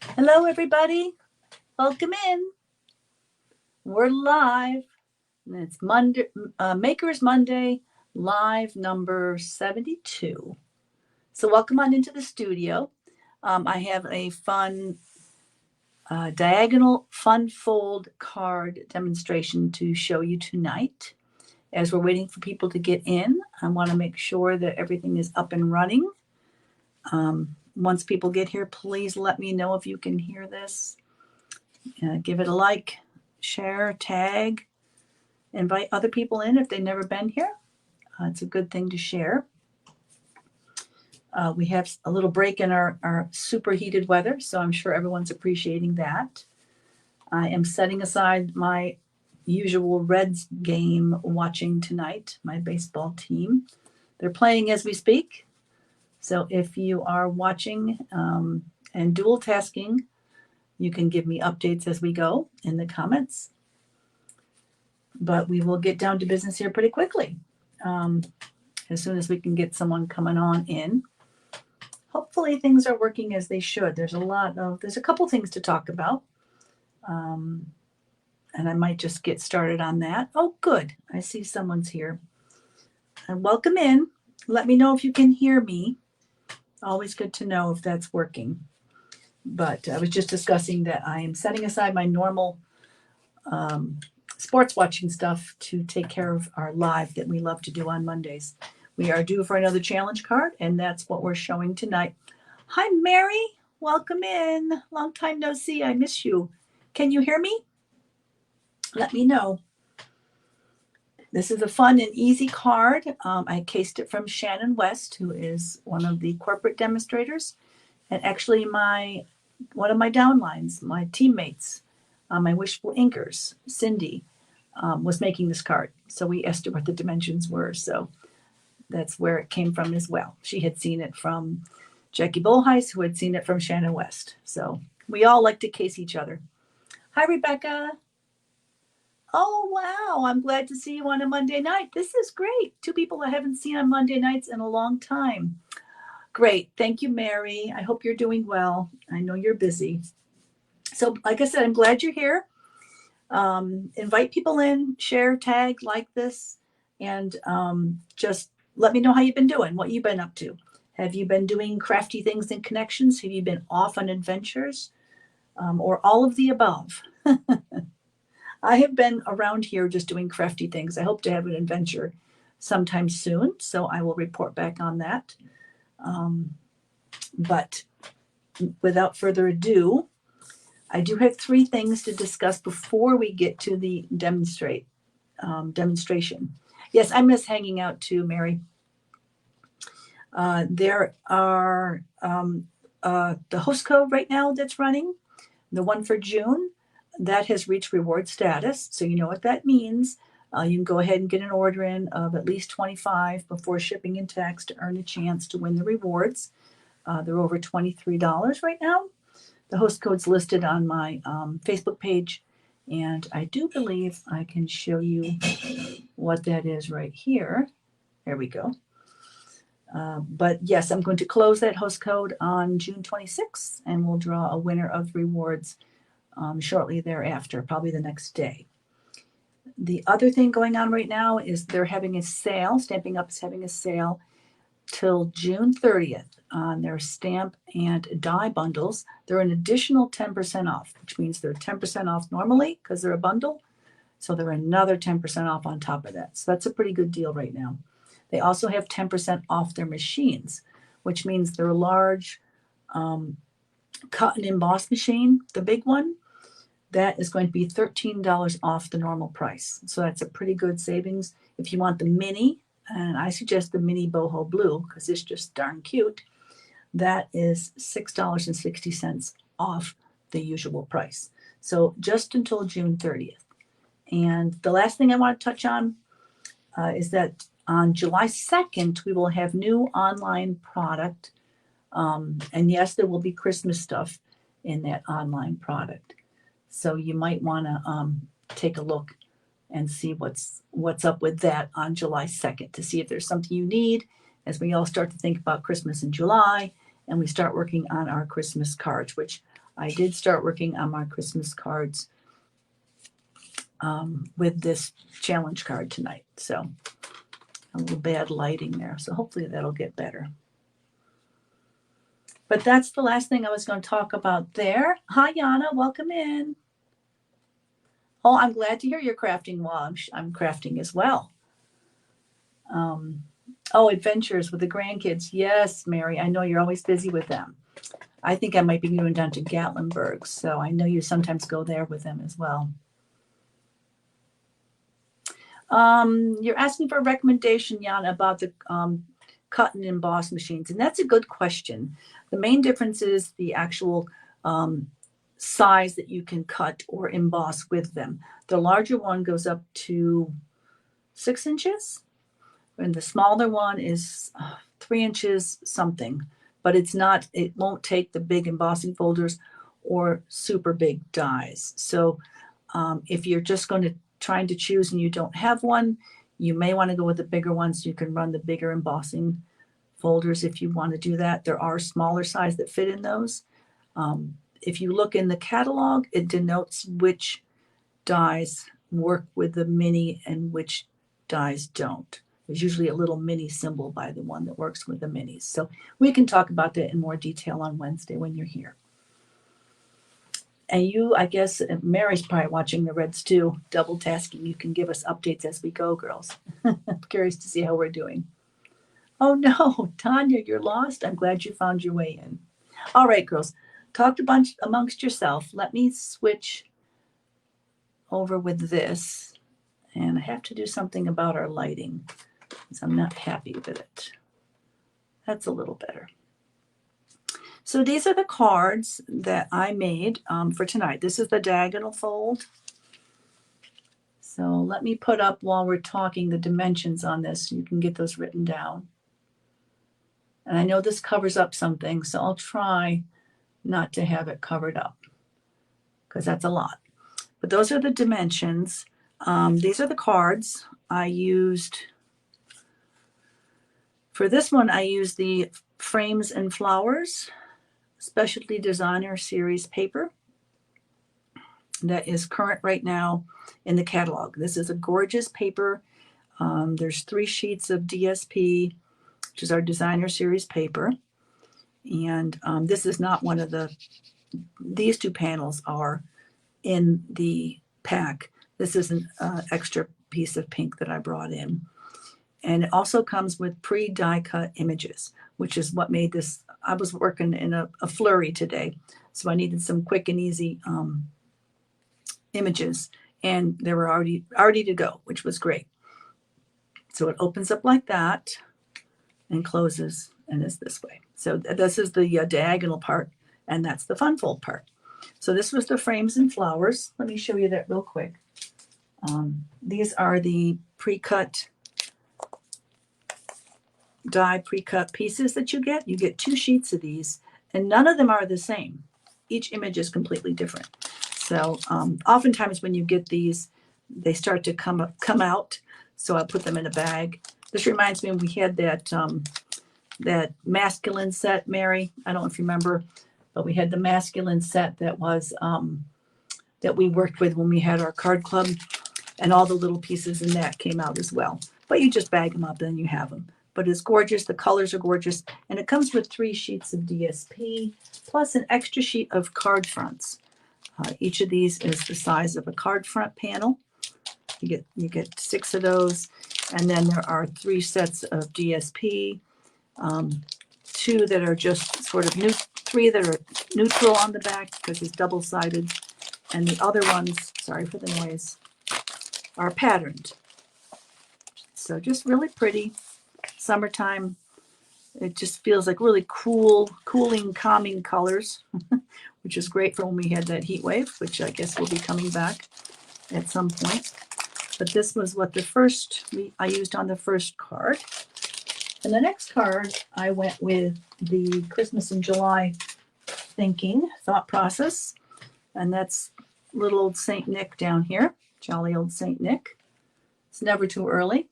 Hello, everybody. Welcome in. We're live. And it's Monday, Makers Monday, live number 72. So, welcome on into the studio. I have a fun diagonal fun fold card demonstration to show you tonight. As we're waiting for people to get in, I want to make sure that everything is up and running. Once people get here, please let me know if you can hear this. Give it a like, share, tag, invite other people in if they've never been here. It's a good thing to share. We have a little break in our superheated weather, so I'm sure everyone's appreciating that. I am setting aside my usual Reds game watching tonight, my baseball team. They're playing as we speak. So if you are watching and dual tasking, you can give me updates as we go in the comments. But we will get down to business here pretty quickly. As soon as we can get someone coming on in. Hopefully things are working as they should. There's a couple things to talk about. And I might just get started on that. Oh, good. I see someone's here. And welcome in. Let me know if you can hear me. Always good to know if that's working. But I was just discussing that I am setting aside my normal sports watching stuff to take care of our live that we love to do on Mondays. We are due for another challenge card, and that's what we're showing tonight. Hi, Mary. Welcome in. Long time no see. I miss you. Can you hear me? Let me know. This is a fun and easy card. I cased it from Shannon West, who is one of the corporate demonstrators, and actually one of my downlines, my teammates, my wishful inkers, Cindy, was making this card. So we asked her what the dimensions were. So that's where it came from as well. She had seen it from Jackie Bolheis, who had seen it from Shannon West. So we all like to case each other. Hi, Rebecca. Oh, wow. I'm glad to see you on a Monday night. This is great. Two people I haven't seen on Monday nights in a long time. Great. Thank you, Mary. I hope you're doing well. I know you're busy. So, like I said, I'm glad you're here. Invite people in, share, tag, like this, and just let me know how you've been doing, what you've been up to. Have you been doing crafty things and connections? Have you been off on adventures? Or all of the above? I have been around here just doing crafty things. I hope to have an adventure sometime soon, so I will report back on that. But without further ado, I do have three things to discuss before we get to the demonstration. Yes, I miss hanging out too, Mary. There are the host code right now that's running, the one for June, that has reached reward status. So you know what that means. You can go ahead and get an order in of at least 25 before shipping and tax to earn a chance to win the rewards. They're over $23 right now. The host code's listed on my Facebook page, and I do believe I can show you what that is right here. There we go. But yes, I'm going to close that host code on June 26th, and we'll draw a winner of rewards shortly thereafter, probably the next day. The other thing going on right now is they're having a sale. Stampin' Up is having a sale till June 30th on their stamp and die bundles. They're an additional 10% off, which means they're 10% off normally because they're a bundle. So they're another 10% off on top of that. So that's a pretty good deal right now. They also have 10% off their machines, which means their large cut and emboss machine, the big one, that is going to be $13 off the normal price. So that's a pretty good savings. If you want the mini, and I suggest the mini boho blue because it's just darn cute, that is $6.60 off the usual price. So just until June 30th. And the last thing I want to touch on is that on July 2nd, we will have new online product. And yes, there will be Christmas stuff in that online product. So you might want to take a look and see what's up with that on July 2nd to see if there's something you need as we all start to think about Christmas in July and we start working on our Christmas cards, which I did start working on my Christmas cards with this challenge card tonight. So a little bad lighting there. So hopefully that'll get better. But that's the last thing I was going to talk about there. Hi, Yana. Welcome in. Oh, I'm glad to hear you're crafting while I'm crafting as well. Adventures with the grandkids. Yes, Mary, I know you're always busy with them. I think I might be going down to Gatlinburg, so I know you sometimes go there with them as well. You're asking for a recommendation, Yana, about the cut and emboss machines, and that's a good question. The main difference is the actual size that you can cut or emboss with them. The larger one goes up to 6 inches, and the smaller one is 3 inches something, but it won't take the big embossing folders or super big dies. So if you're just trying to choose and you don't have one, you may want to go with the bigger ones. You can run the bigger embossing folders if you want to do that. There are smaller size that fit in those. If you look in the catalog, it denotes which dies work with the mini and which dies don't. There's usually a little mini symbol by the one that works with the minis. So we can talk about that in more detail on Wednesday when you're here. And you, I guess, Mary's probably watching the Reds too, double tasking. You can give us updates as we go, girls. I'm curious to see how we're doing. Oh no, Tanya, you're lost. I'm glad you found your way in. All right, girls, talk a bunch amongst yourself. Let me switch over with this. And I have to do something about our lighting because I'm not happy with it. That's a little better. So these are the cards that I made for tonight. This is the diagonal fold. So let me put up while we're talking the dimensions on this. You can get those written down. And I know this covers up something, so I'll try not to have it covered up because that's a lot. But those are the dimensions. These are the cards I used. For this one, I used the Frames and Flowers Specialty Designer Series paper that is current right now in the catalog. This is a gorgeous paper. There's 3 sheets of DSP, which is our Designer Series paper. And this is not one of these 2 panels are in the pack. This is an extra piece of pink that I brought in. And it also comes with pre-die cut images, which is what made this. I was working in a flurry today, so I needed some quick and easy images, and they were already to go, which was great. So it opens up like that and closes and is this way. So this is the diagonal part, and that's the fun fold part. So this was the Frames and Flowers. Let me show you that real quick. These are the pre-cut die pre-cut pieces that you get. You get 2 sheets of these, and none of them are the same. Each image is completely different. So oftentimes when you get these, they start to come out. So I put them in a bag. This reminds me, we had that masculine set, Mary. I don't know if you remember, but we had the masculine set that was that we worked with when we had our card club, and all the little pieces in that came out as well. But you just bag them up and you have them. But it's gorgeous. The colors are gorgeous. And it comes with 3 sheets of DSP plus an extra sheet of card fronts. Each of these is the size of a card front panel. You get 6 of those. And then there are 3 sets of DSP, 2 that are just sort of new, 3 that are neutral on the back because it's double-sided. And the other ones, sorry for the noise, are patterned. So just really pretty. Summertime, it just feels like really cooling, calming colors, which is great for when we had that heat wave, which I guess will be coming back at some point. But this was what I used on the first card. And the next card, I went with the Christmas in July thought process. And that's little old Saint Nick down here, jolly old Saint Nick. It's never too early.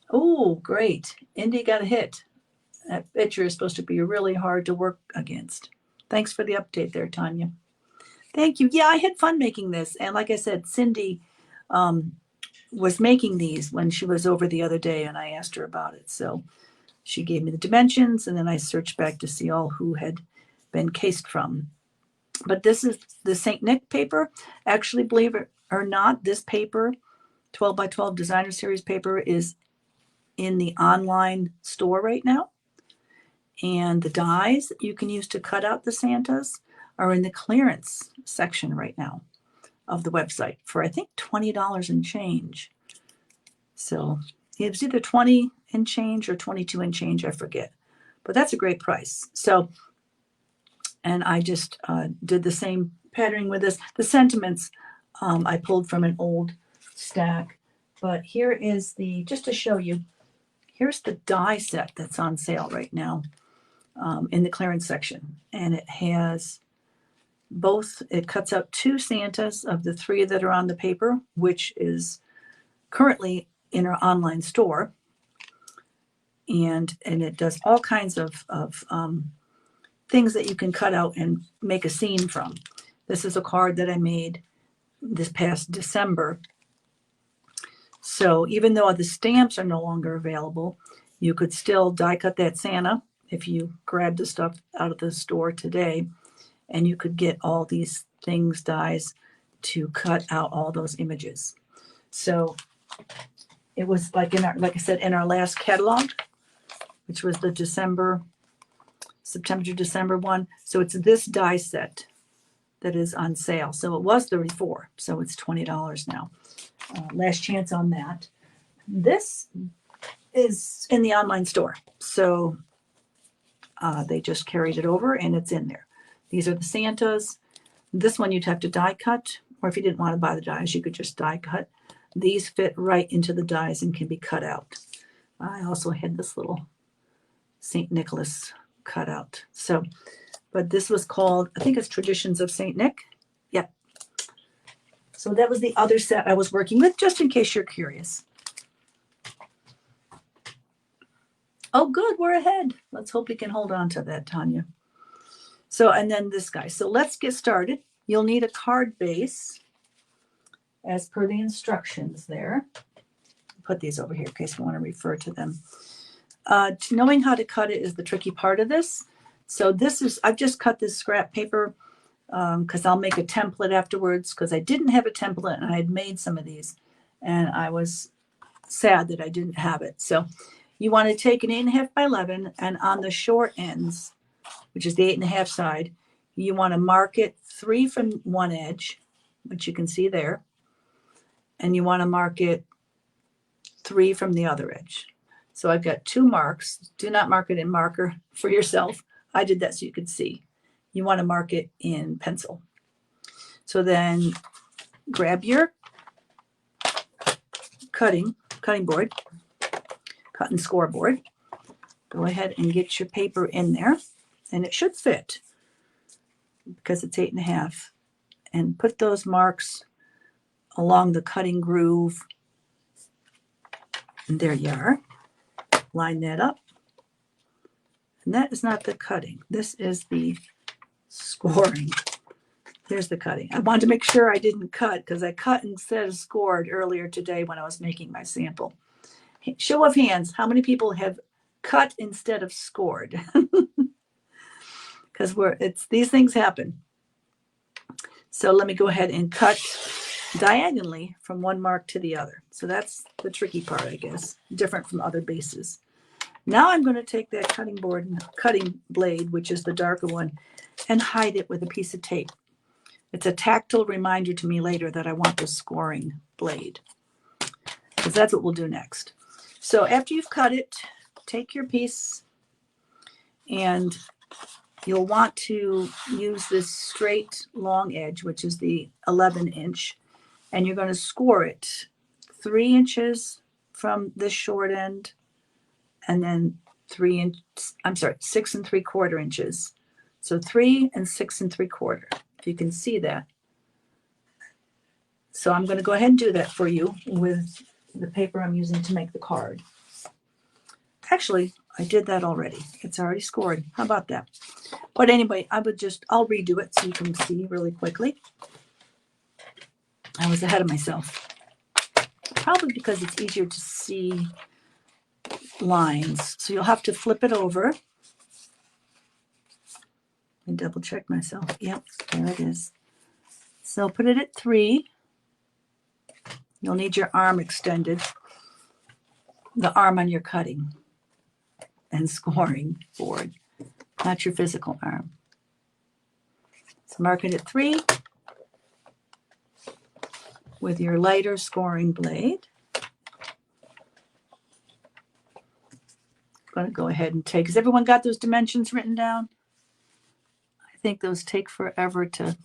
Oh, great. Indy got a hit. That picture is supposed to be really hard to work against. Thanks for the update there, Tanya. Thank you. Yeah, I had fun making this. And like I said, Cindy was making these when she was over the other day, and I asked her about it. So she gave me the dimensions, and then I searched back to see all who had been cased from. But this is the St. Nick paper. Actually, believe it or not, this paper, 12 by 12 designer series paper, is in the online store right now. And the dies that you can use to cut out the Santas are in the clearance section right now of the website for, I think, $20 and change. So it was either 20 and change or 22 and change, I forget. But that's a great price. So, and I just did the same patterning with this. The sentiments I pulled from an old stack. But here is the, just to show you, here's the die set that's on sale right now in the clearance section. And it has both, it cuts out 2 Santas of the 3 that are on the paper, which is currently in our online store. And it does all kinds of things that you can cut out and make a scene from. This is a card that I made this past December. So even though the stamps are no longer available, you could still die cut that Santa if you grab the stuff out of the store today, and you could get all these things, dies, to cut out all those images. So it was like in our, like I said, in our last catalog, which was the September to December one. So it's this die set that is on sale. So it was $34, so it's $20 now. Last chance on that. This is in the online store. So they just carried it over and it's in there. These are the Santas. This one you'd have to die cut, or if you didn't want to buy the dies, you could just die cut. These fit right into the dies and can be cut out. I also had this little St. Nicholas cut out. So, but this was called, I think it's Traditions of St. Nick. Yep. So that was the other set I was working with, just in case you're curious. Oh, good, we're ahead. Let's hope we can hold on to that, Tanya. So, and then this guy. So let's get started. You'll need a card base as per the instructions there. Put these over here in case you want to refer to them. Knowing how to cut it is the tricky part of this. So this is, I've just cut this scrap paper because I'll make a template afterwards, because I didn't have a template and I had made some of these and I was sad that I didn't have it. So you want to take an 8.5 by 11, and on the short ends, which is the 8.5 side, you want to mark it 3 from one edge, which you can see there, and you want to mark it 3 from the other edge. So I've got 2 marks. Do not mark it in marker for yourself. I did that so you could see. You want to mark it in pencil. So then grab your cutting board, cut and score board. Go ahead and get your paper in there, and it should fit because it's 8.5. And put those marks along the cutting groove. And there you are. Line that up. And that is not the cutting. This is the scoring. Here's the cutting. I wanted to make sure I didn't cut, because I cut instead of scored earlier today when I was making my sample. Show of hands, how many people have cut instead of scored? Because these things happen. So let me go ahead and cut diagonally from one mark to the other. So that's the tricky part, I guess, different from other bases. Now I'm going to take that cutting board and cutting blade, which is the darker one, and hide it with a piece of tape. It's a tactile reminder to me later that I want the scoring blade, because that's what we'll do next. So after you've cut it, take your piece, and you'll want to use this straight long edge, which is the 11-inch, and you're going to score it 3 inches from the short end, and then 6 3/4 inches. So 3 and 6 3/4, if you can see that. So I'm going to go ahead and do that for you with the paper I'm using to make the card. Actually, I did that already. It's already scored. How about that? But anyway, I'll redo it so you can see really quickly. I was ahead of myself. Probably because it's easier to see lines. So you'll have to flip it over and double check myself. Yep, there it is. So put it at 3. You'll need your arm extended, the arm on your cutting and scoring board, not your physical arm. So mark it at 3 with your lighter scoring blade. I'm going to go ahead and take, has everyone got those dimensions written down? I think those take forever to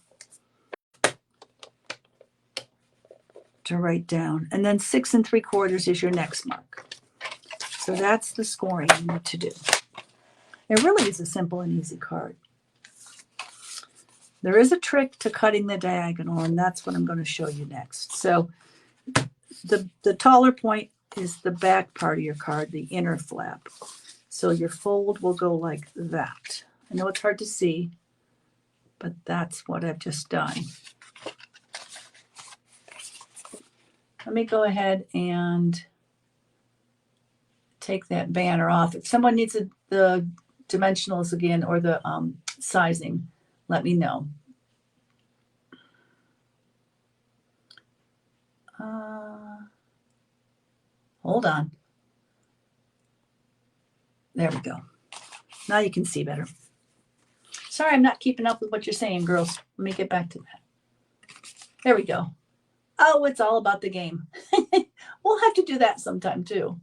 write down. And then 6 3/4 is your next mark. So that's the scoring you need to do. It really is a simple and easy card. There is a trick to cutting the diagonal, and that's what I'm going to show you next. So the taller point is the back part of your card, the inner flap. So your fold will go like that. I know it's hard to see, but that's what I've just done. Let me go ahead and take that banner off. If someone needs the dimensionals again or the sizing, let me know. Hold on. There we go. Now you can see better. Sorry, I'm not keeping up with what you're saying, girls. Let me get back to that. There we go. Oh, it's all about the game. We'll have to do that sometime too.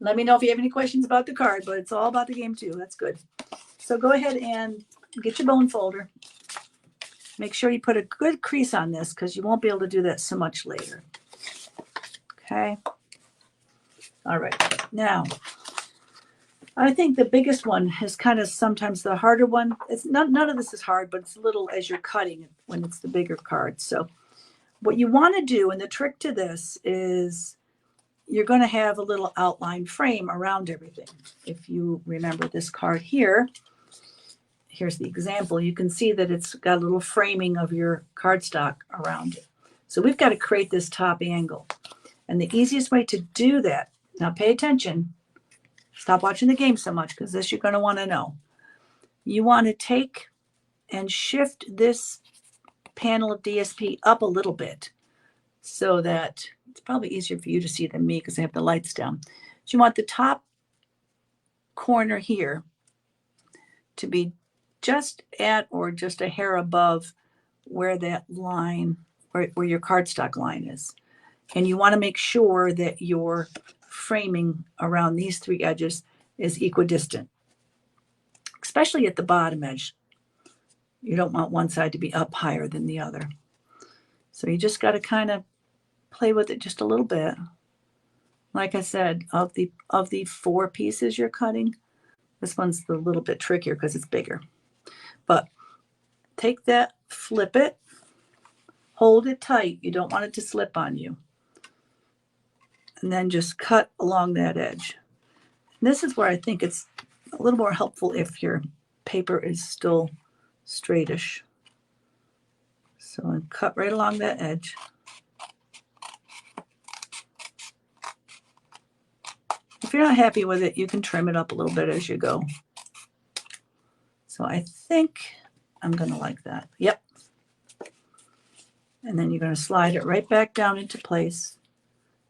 Let me know if you have any questions about the card, but it's all about the game too. That's good. So go ahead and get your bone folder. Make sure you put a good crease on this because you won't be able to do that so much later. Okay. All right. Now, I think the biggest one is kind of sometimes the harder one. It's not, none of this is hard, but it's a little as you're cutting when it's the bigger card. So what you want to do, and the trick to this is you're going to have a little outline frame around everything. If you remember this card here, here's the example. You can see that it's got a little framing of your cardstock around it. So we've got to create this top angle. And the easiest way to do that, now pay attention, stop watching the game so much because this you're going to want to know. You want to take and shift this panel of DSP up a little bit so that it's probably easier for you to see than me because I have the lights down. So you want the top corner here to be just at or just a hair above where that line, where your cardstock line is. And you want to make sure that your framing around these 3 edges is equidistant, especially at the bottom edge. You don't want one side to be up higher than the other. So you just got to kind of play with it just a little bit. Like I said, of the 4 pieces you're cutting, this one's a little bit trickier because it's bigger. But take that, flip it, hold it tight. You don't want it to slip on you. And then just cut along that edge. And this is where I think it's a little more helpful if your paper is still straightish. So I cut right along that edge. If you're not happy with it, you can trim it up a little bit as you go. So I think I'm going to like that. Yep. And then you're going to slide it right back down into place.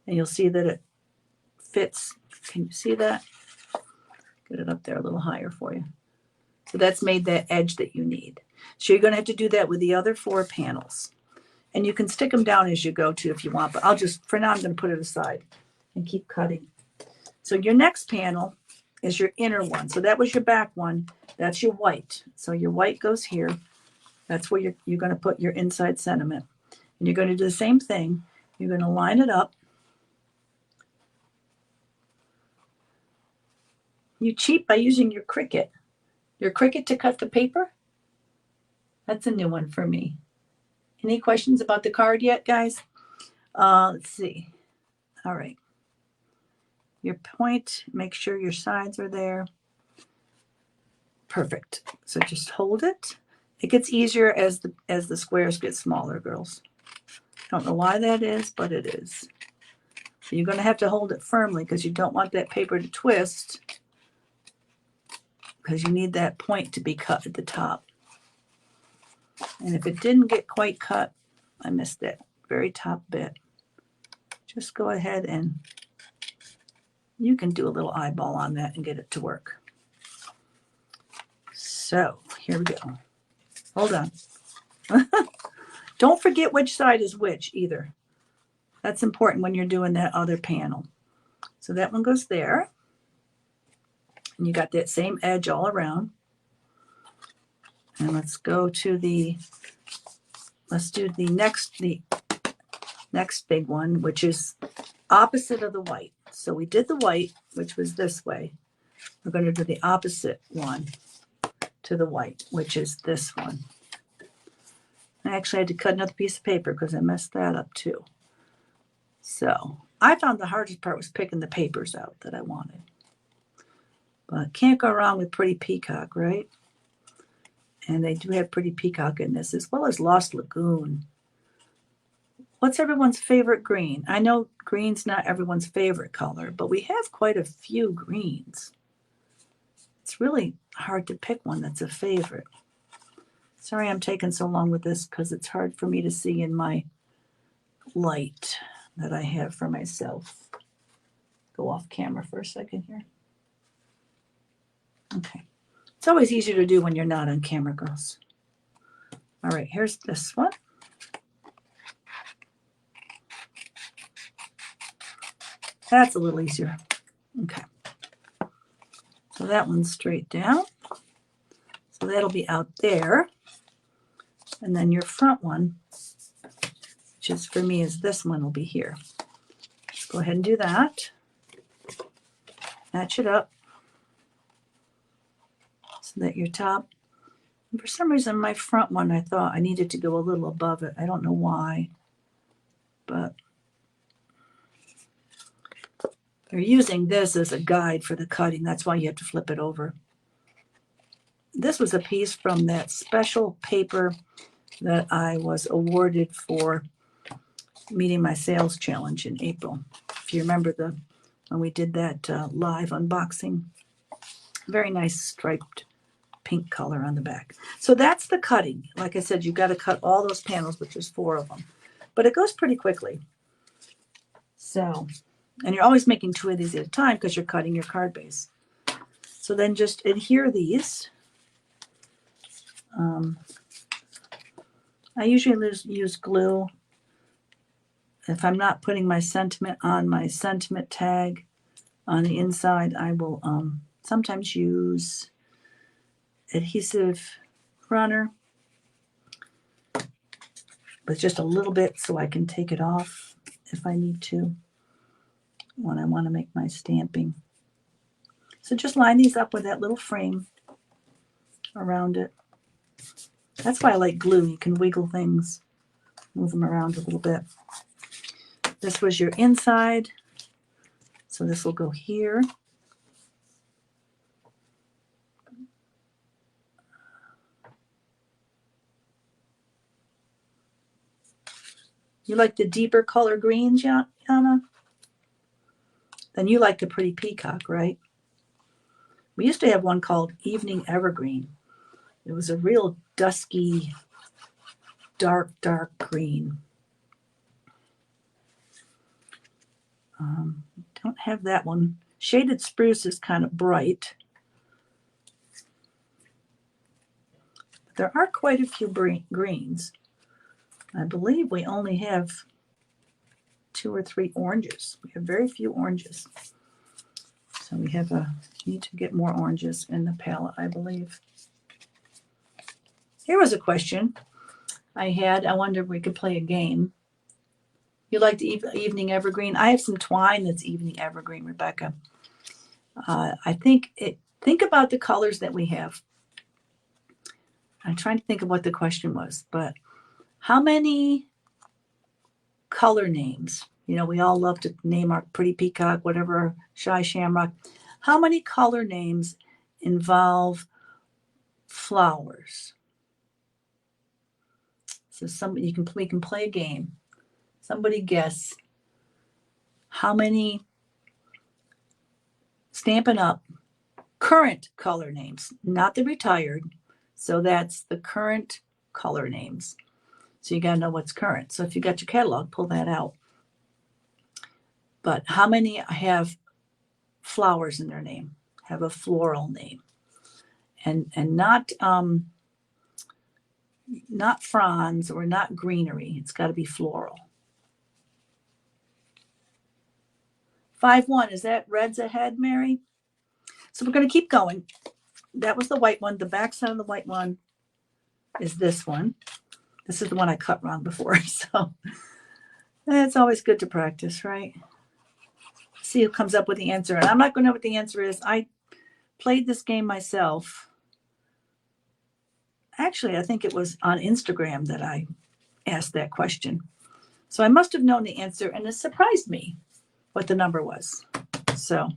And you'll see that it fits. Can you see that? Get it up there a little higher for you. So that's made that edge that you need. So you're going to have to do that with the other 4 panels. And you can stick them down as you go too if you want. But I'll just, for now, I'm going to put it aside and keep cutting. So your next panel is your inner one. So that was your back one. That's your white. So your white goes here. That's where you're going to put your inside sentiment. And you're going to do the same thing. You're going to line it up. You cheat by using your Cricut. Your Cricut to cut the paper? That's a new one for me. Any questions about the card yet, guys? Let's see. All right. Your point, make sure your sides are there. Perfect. So just hold it. It gets easier as the squares get smaller, girls. Don't know why that is, but it is. So you're going to have to hold it firmly because you don't want that paper to twist, because you need that point to be cut at the top. And if it didn't get quite cut, I missed that very top bit. Just go ahead and you can do a little eyeball on that and get it to work. So here we go. Hold on. Don't forget which side is which either. That's important when you're doing that other panel. So that one goes there. And you got that same edge all around. And let's go to let's do the next big one, which is opposite of the white. So we did the white, which was this way. We're going to do the opposite one to the white, which is this one. I actually had to cut another piece of paper because I messed that up too. So I found the hardest part was picking the papers out that I wanted. But can't go wrong with Pretty Peacock, right? And they do have Pretty Peacock in this, as well as Lost Lagoon. What's everyone's favorite green? I know green's not everyone's favorite color, but we have quite a few greens. It's really hard to pick one that's a favorite. Sorry I'm taking so long with this because it's hard for me to see in my light that I have for myself. Go off camera for a second here. Okay. It's always easier to do when you're not on camera, girls. All right, here's this one. That's a little easier. Okay. So that one's straight down. So that'll be out there. And then your front one, which is for me is this one, will be here. Let's go ahead and do that. Match it up so that your top, and for some reason my front one, I thought I needed to go a little above it. I don't know why, but they're using this as a guide for the cutting. That's why you have to flip it over. This was a piece from that special paper that I was awarded for meeting my sales challenge in April. If you remember when we did that live unboxing, very nice striped pink color on the back. So that's the cutting. Like I said, you've got to cut all those panels, which is 4 of them, but it goes pretty quickly. So, and you're always making 2 of these at a time because you're cutting your card base. So then just adhere these. I usually use glue. If I'm not putting my sentiment on my sentiment tag on the inside, I will sometimes use adhesive runner with just a little bit so I can take it off if I need to when I want to make my stamping. So just line these up with that little frame around it. That's why I like glue. You can wiggle things, move them around a little bit. This was your inside. So this will go here. You like the deeper color greens, Yana? Then you like the Pretty Peacock, right? We used to have one called Evening Evergreen. It was a real dusky, dark green. Don't have that one. Shaded Spruce is kind of bright. There are quite a few greens. I believe we only have 2 or 3 oranges. We have very few oranges. So we need to get more oranges in the palette, I believe. Here was a question I had. I wonder if we could play a game. You like the Evening Evergreen? I have some twine that's Evening Evergreen, Rebecca. Think about the colors that we have. I'm trying to think of what the question was, but how many color names? You know, we all love to name our Pretty Peacock, whatever, Shy Shamrock. How many color names involve flowers. So we can play a game. Somebody guess how many Stampin' Up! Current color names, not the retired. So that's the current color names. So you got to know what's current. So if you got your catalog, pull that out. But how many have flowers in their name, have a floral name? And not fronds or not greenery. It's got to be floral. 5-1. Is that red's ahead, Mary? So we're going to keep going. That was the white one. The back side of the white one is this one. This is the one I cut wrong before. So it's always good to practice, right? See who comes up with the answer. And I'm not going to know what the answer is. I played this game myself. Actually, I think it was on Instagram that I asked that question. So I must have known the answer, and it surprised me what the number was. So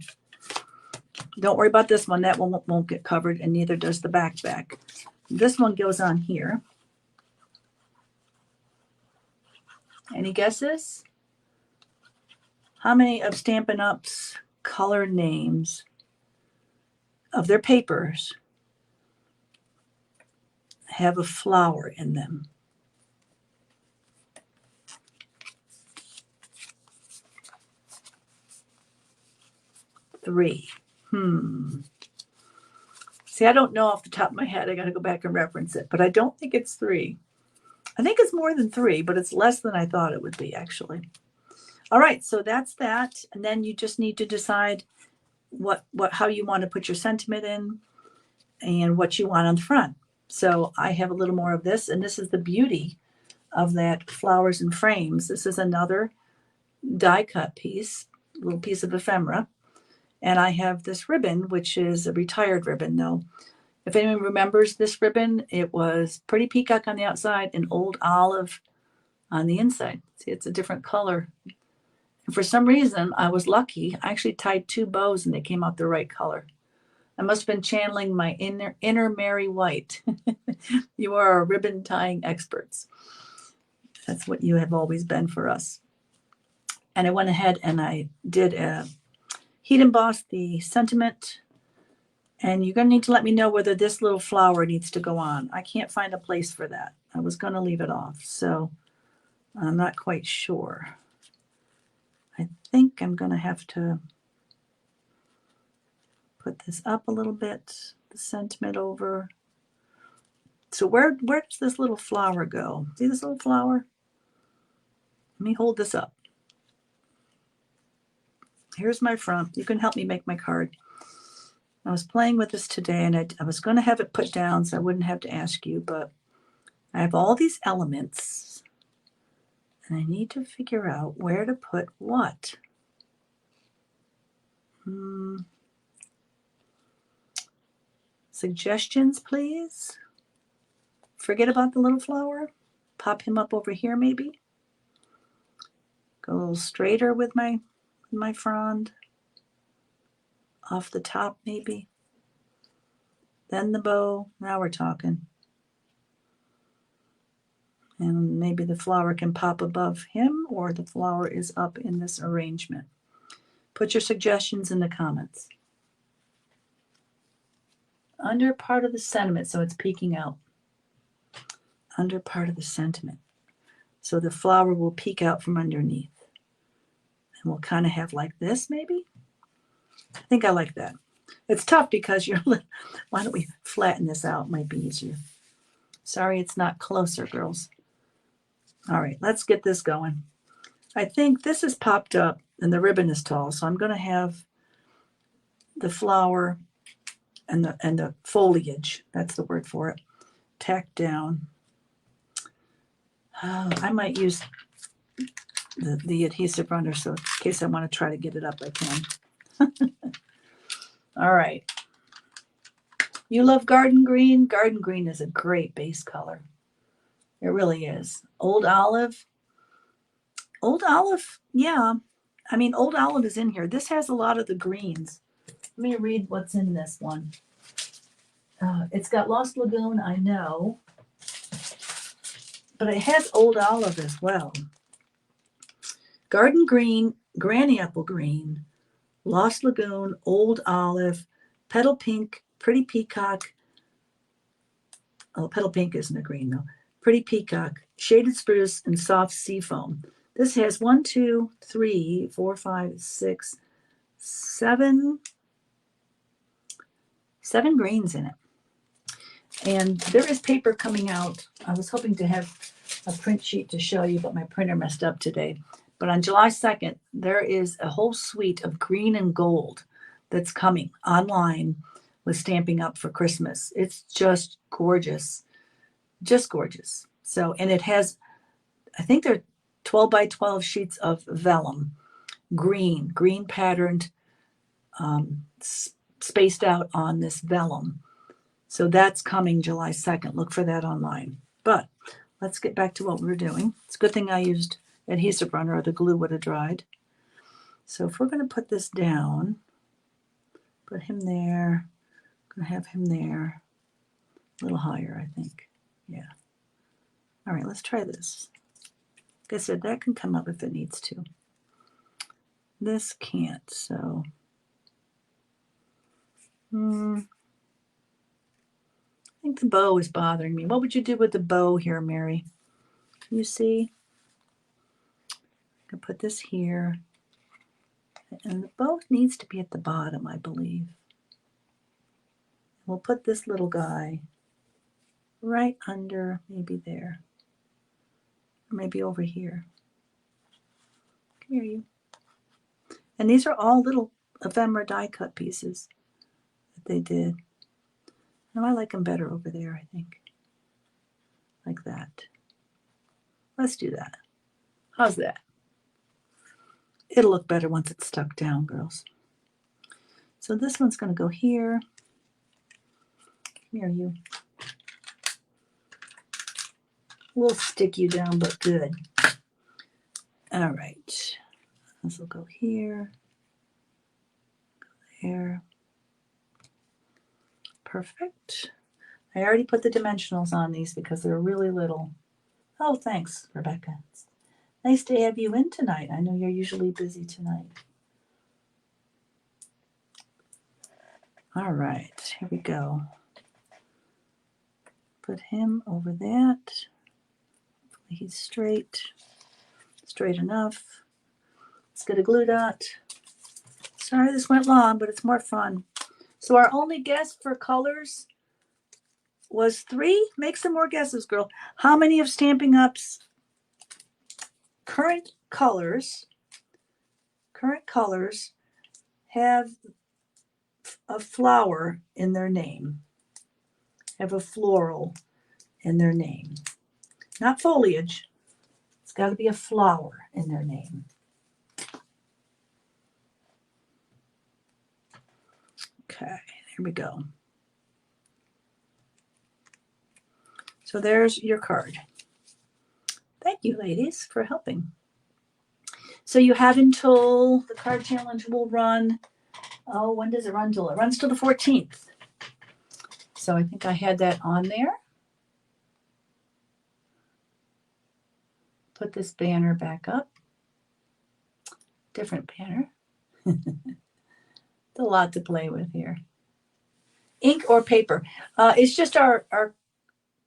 don't worry about this one. That one won't get covered, and neither does the back. This one goes on here. Any guesses? How many of Stampin' Up's color names of their papers have a flower in them? Three. See, I don't know off the top of my head. I got to go back and reference it, but I don't think it's 3. I think it's more than 3, but it's less than I thought it would be, actually. All right, so that's that. And then you just need to decide how you want to put your sentiment in and what you want on the front. So I have a little more of this, and this is the beauty of that flowers and frames. This is another die cut piece, a little piece of ephemera. And I have this ribbon, which is a retired ribbon, though. If anyone remembers this ribbon, it was pretty peacock on the outside and old olive on the inside. See, it's a different color. And for some reason, I was lucky. I actually tied 2 bows and they came out the right color. I must have been channeling my inner Mary White. You are our ribbon tying experts. That's what you have always been for us. And I went ahead and I did heat emboss the sentiment. And you're going to need to let me know whether this little flower needs to go on. I can't find a place for that. I was going to leave it off, so I'm not quite sure. I think I'm going to have to put this up a little bit, the sentiment over. So where does this little flower go? See this little flower? Let me hold this up. Here's my front. You can help me make my card. I was playing with this today, and I was going to have it put down so I wouldn't have to ask you, but I have all these elements, and I need to figure out where to put what. Suggestions, please. Forget about the little flower. Pop him up over here, maybe. Go a little straighter with my frond. Off the top, maybe. Then the bow. Now we're talking. And maybe the flower can pop above him, or the flower is up in this arrangement. Put your suggestions in the comments. Under part of the sentiment, so it's peeking out. Under part of the sentiment. So the flower will peek out from underneath. And we'll kind of have like this, maybe? I think I like that. It's tough because why don't we flatten this out? Might be easier. Sorry, it's not closer, girls. All right, let's get this going. I think this is popped up and the ribbon is tall, so I'm going to have the flower and the foliage, that's the word for it, tacked down. I might use the adhesive runner, so in case I want to try to get it up, I can. All right. You love garden green? Garden green is a great base color. It really is. Old olive. Old olive, yeah. I mean, old olive is in here. This has a lot of the greens. Let me read what's in this one. It's got Lost Lagoon, I know, but it has Old Olive as well. Garden Green, Granny Apple Green, Lost Lagoon, Old Olive, Petal Pink, Pretty Peacock. Oh, Petal Pink isn't a green though. Pretty Peacock, Shaded Spruce, and Soft Seafoam. This has 1, 2, 3, 4, 5, 6, 7 greens in it. And there is paper coming out. I was hoping to have a print sheet to show you, but my printer messed up today. But on July 2nd, there is a whole suite of green and gold that's coming online with Stamping Up for Christmas. It's just gorgeous. Just gorgeous. So, and it has, I think they're 12 by 12 sheets of vellum, green patterned, spaced out on this vellum. So that's coming July 2nd. Look for that online. But let's get back to what we were doing. It's a good thing I used adhesive runner or the glue would have dried. So if we're going to put this down, put him there, I'm going to have him there, a little higher, I think. Yeah. All right, let's try this. Like I said, that can come up if it needs to. This can't, so. I think the bow is bothering me. What would you do with the bow here, Mary? You see? I can put this here. And the bow needs to be at the bottom, I believe. We'll put this little guy right under, maybe there. Or maybe over here. Come here, you. And these are all little ephemera die cut pieces that they did. No, I like them better over there, I think. Like that. Let's do that. How's that? It'll look better once it's stuck down, girls. So this one's going to go here. Here, you. We'll stick you down, but good. All right. This will go here. Go there. Perfect. I already put the dimensionals on these because they're really little. Oh, thanks, Rebecca. It's nice to have you in tonight. I know you're usually busy tonight. All right, here we go. Put him over that. Hopefully he's straight enough. Let's get a glue dot. Sorry this went long, but it's more fun. So our only guess for colors was 3. Make some more guesses, girl. How many of Stamping Up's current colors have a flower in their name? Have a floral in their name. Not foliage. It's got to be a flower in their name. Okay, here we go. So there's your card. Thank you, ladies, for helping. So you have until the card challenge will run. Oh, when does it run till? It runs till the 14th. So I think I had that on there. Put this banner back up. Different banner. A lot to play with here. Ink or paper. It's just our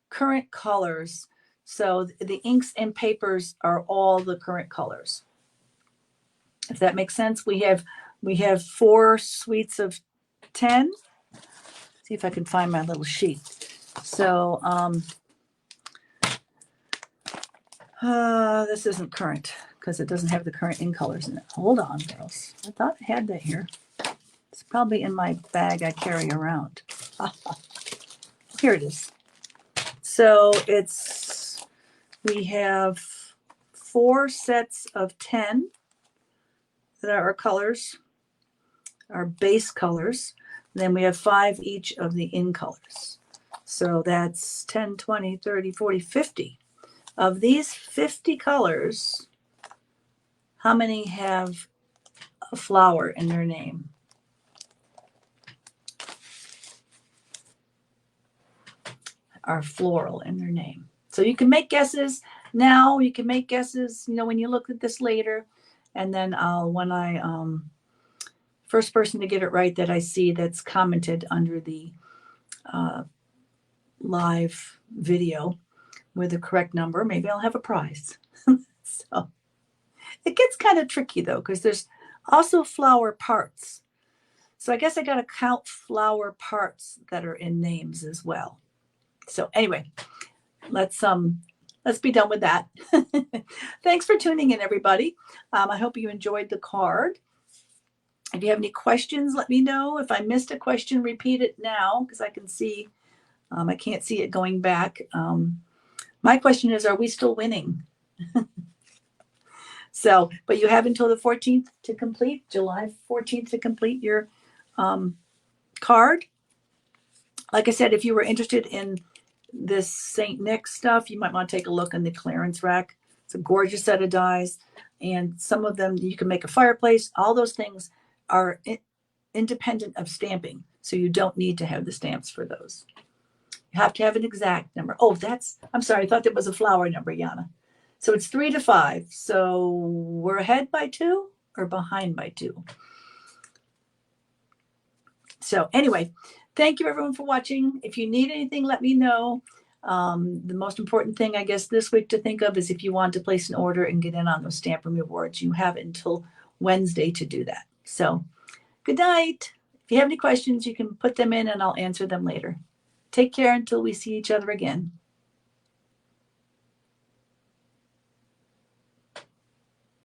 current colors. So the inks and papers are all the current colors. If that makes sense. We have 4 suites of 10. See if I can find my little sheet. So this isn't current because it doesn't have the current ink colors in it. Hold on, girls. I thought I had that here. It's probably in my bag I carry around. Here it is. So we have 4 sets of 10 that are our colors, our base colors. Then we have 5 each of the in colors. So that's 10, 20, 30, 40, 50. Of these 50 colors, how many have a flower in their name? are floral in their name. So you can make guesses now. You can make guesses, when you look at this later. And then when I, first person to get it right that I see that's commented under the live video with the correct number, maybe I'll have a prize. So it gets kind of tricky though, because there's also flower parts. So I guess I got to count flower parts that are in names as well. So anyway, let's be done with that. Thanks for tuning in, everybody. I hope you enjoyed the card. If you have any questions, let me know. If I missed a question, repeat it now, because I can see, I can't see it going back. My question is, are we still winning? So, but you have until the 14th to complete, July 14th to complete your card. Like I said, if you were interested in this St. Nick stuff, you might want to take a look in the clearance rack. It's a gorgeous set of dies, and some of them you can make a fireplace. All those things are independent of stamping, so you don't need to have the stamps for those. You have to have an exact number. Oh, I'm sorry, I thought that was a flower number, Yana. So it's 3 to 5. So we're ahead by 2 or behind by 2. So anyway, thank you everyone for watching. If you need anything, let me know. The most important thing, I guess, this week to think of is if you want to place an order and get in on those stamp room rewards, you have until Wednesday to do that. So good night. If you have any questions, you can put them in and I'll answer them later. Take care until we see each other again.